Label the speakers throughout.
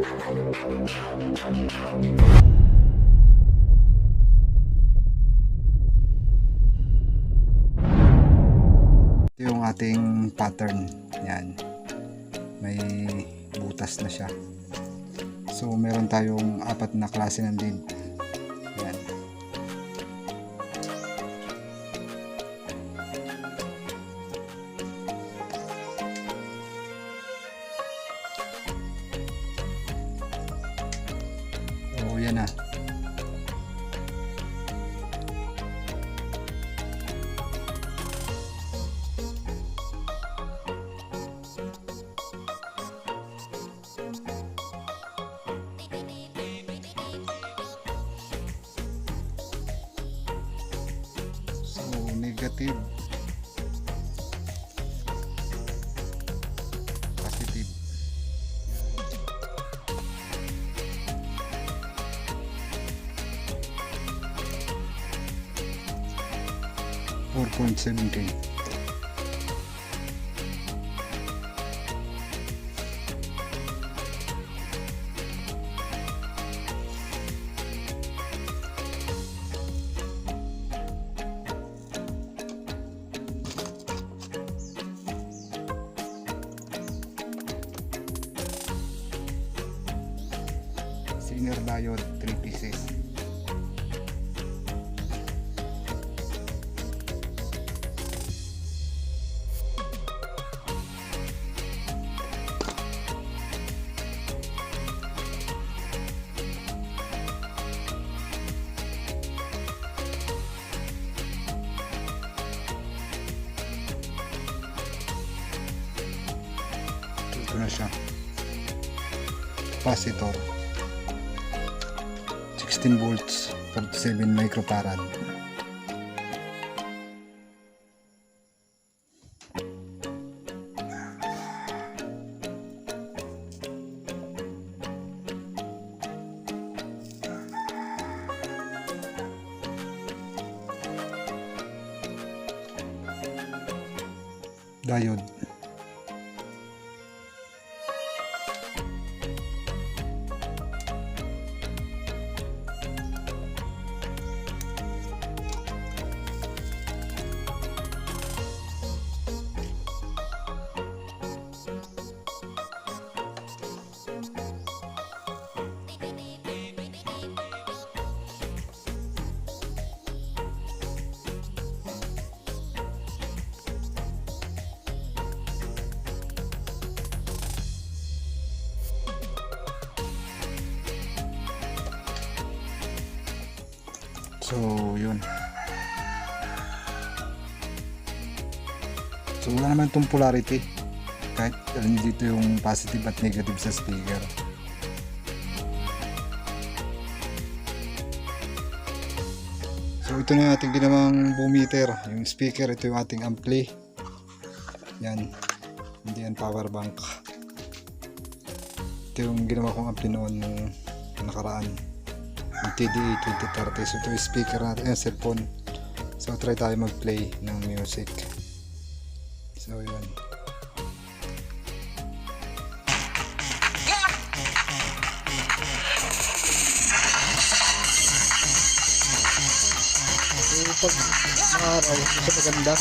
Speaker 1: Ito yung ating pattern. Yan. May butas na siya. So meron tayong 4 na klase ng lead. Yan. So yan na. Negative, positive. $4.7K. Zenner diode 3 pieces. Ito na siya. Capacitor 16 volts 47 microfarad. Diode. So yun. So wala naman itong polarity, kahit dito yung positive at negative sa speaker. So ito na yung ating ginawang boom meter. Yung speaker, ito yung ating ampli. Yan, hindi yan power bank. Ito yung ginawa kong ampli noon nung nakaraan, yung TDA 2030. So ito yung speaker natin, yung cellphone. So try tayo mag play ng music. So yun. So pag maaraw, isa maganda.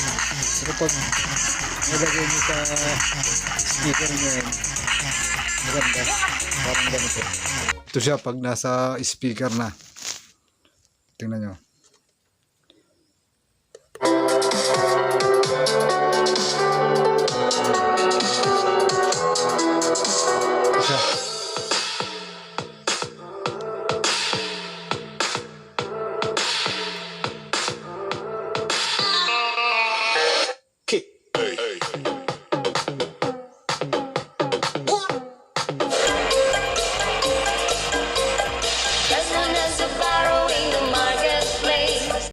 Speaker 1: Pero pag nilagay nyo sa speaker nyo yun, maganda. Parang ganito. Ito siya pag nasa speaker na. Tingnan nyo.